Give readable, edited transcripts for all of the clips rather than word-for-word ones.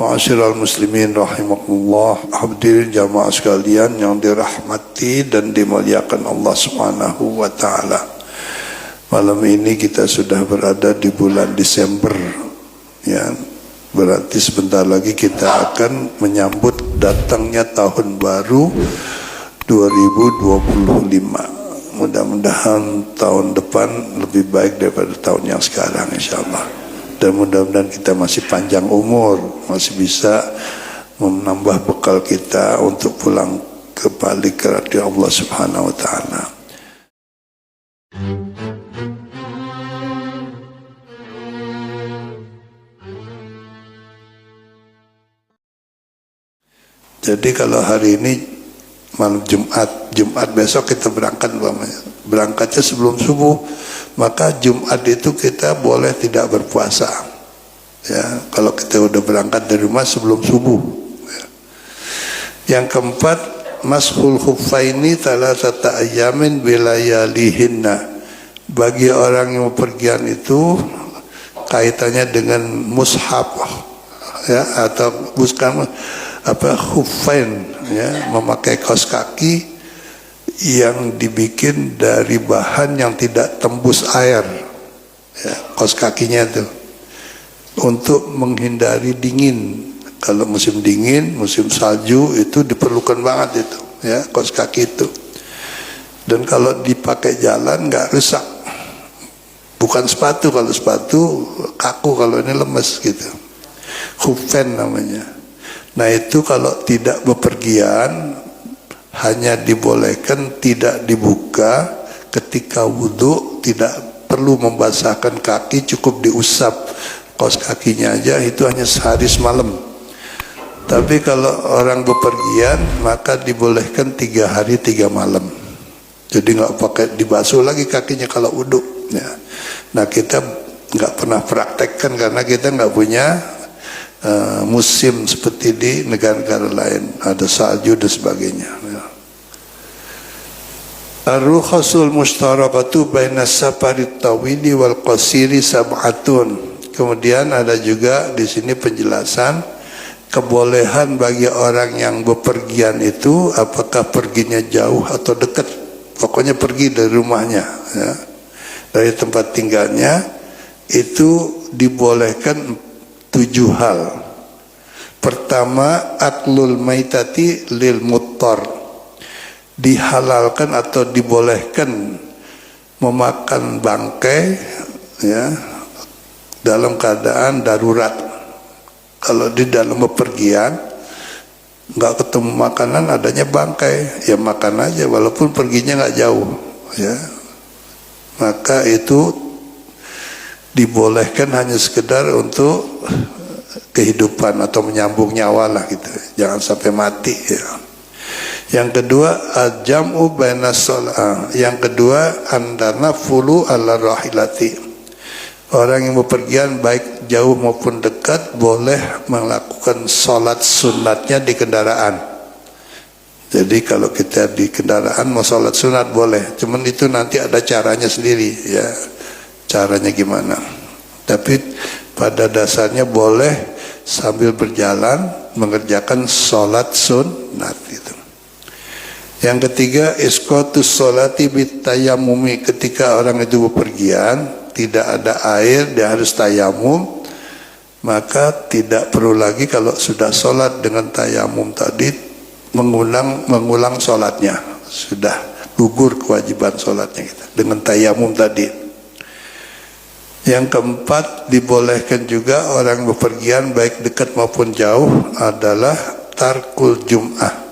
Ma'asyiral muslimin rahimakumullah, hadirin jamaah sekalian yang dirahmati dan dimuliakan Allah Subhanahu wa taala. Malam ini kita sudah berada di bulan Desember, ya. Berarti sebentar lagi kita akan menyambut datangnya tahun baru 2025. Mudah-mudahan tahun depan lebih baik daripada tahun yang sekarang, insyaallah. Dan mudah-mudahan kita masih panjang umur, masih bisa menambah bekal kita untuk pulang kembali ke hadirat Allah Subhanahu wa taala. Jadi kalau hari ini malam Jumat besok kita berangkat, berangkatnya sebelum subuh, maka Jumat itu kita boleh tidak berpuasa, ya, kalau kita udah berangkat dari rumah sebelum subuh, ya. Yang keempat, mashul khuffaini thalathata ayyamin bilayalihinna. Bagi orang yang bepergian itu kaitannya dengan mushaf, ya, atau bukan khuffain, ya, memakai kaos kaki yang dibikin dari bahan yang tidak tembus air, ya, kaos kakinya itu untuk menghindari dingin. Kalau musim dingin, musim salju itu diperlukan banget itu, ya, kaos kaki itu. Dan kalau dipakai jalan nggak rusak, bukan sepatu. Kalau sepatu kaku, kalau ini lemes gitu. Khuffen namanya. Nah itu kalau tidak bepergian, hanya dibolehkan tidak dibuka ketika wudhu, tidak perlu membasahkan kaki, cukup diusap kaos kakinya aja, itu hanya sehari semalam. Tapi kalau orang bepergian maka dibolehkan 3 hari 3 malam. Jadi nggak pakai dibasuh lagi kakinya kalau wudhu, ya. Nah kita nggak pernah praktekkan karena kita nggak punya musim seperti di negara-negara lain, ada salju dan sebagainya, ya. Ar-rukhasul mushtarakatu baina safarit tawili wal qasiri sab'atun. Kemudian ada juga di sini penjelasan kebolehan bagi orang yang bepergian itu, apakah perginya jauh atau dekat, pokoknya pergi dari rumahnya, ya, dari tempat tinggalnya, itu dibolehkan 7 hal. Pertama, aklul maitati lil muttar. Dihalalkan atau dibolehkan memakan bangkai, ya, dalam keadaan darurat. Kalau di dalam bepergian nggak ketemu makanan, adanya bangkai, ya makan aja walaupun perginya nggak jauh, ya. Maka itu dibolehkan hanya sekedar untuk kehidupan atau menyambung nyawa lah gitu, jangan sampai mati, ya. Yang kedua, al-jam'u baina shalah. Yang kedua, an-tanafulu ala rahilati. Orang yang bepergian baik jauh maupun dekat boleh melakukan salat sunatnya di kendaraan. Jadi kalau kita di kendaraan mau salat sunat boleh, cuman itu nanti ada caranya sendiri, ya. Caranya gimana? Tapi pada dasarnya boleh sambil berjalan mengerjakan sholat sunat gitu. Yang ketiga, isqatus sholati bitayamumi. Ketika orang itu bepergian, tidak ada air, dia harus tayamum, maka tidak perlu lagi kalau sudah sholat dengan tayamum tadi mengulang sholatnya, sudah gugur kewajiban sholatnya kita dengan tayamum tadi. Yang keempat, dibolehkan juga orang bepergian baik dekat maupun jauh adalah tarkul jum'ah,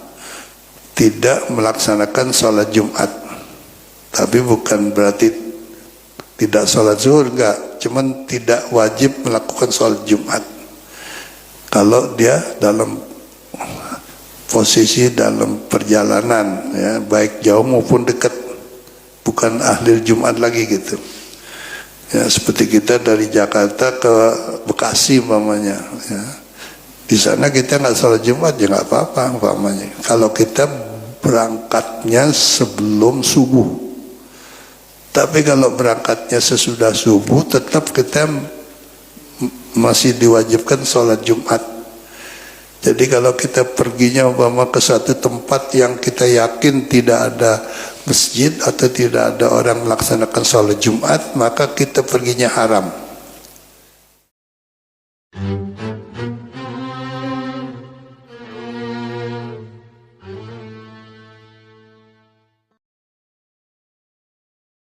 tidak melaksanakan sholat Jumat. Tapi bukan berarti tidak sholat zuhur, enggak, cuman tidak wajib melakukan sholat Jumat kalau dia dalam posisi dalam perjalanan, ya, baik jauh maupun dekat, bukan ahli Jumat lagi gitu. Ya, seperti kita dari Jakarta ke Bekasi umpamanya, ya. Di sana kita nggak sholat Jumat ya nggak apa-apa umpamanya. Kalau kita berangkatnya sebelum subuh, Tapi kalau berangkatnya sesudah subuh, tetap kita masih diwajibkan sholat Jumat. Jadi kalau kita perginya umpama ke satu tempat yang kita yakin tidak ada masjid atau tidak ada orang melaksanakan sholat Jumat, maka kita perginya haram.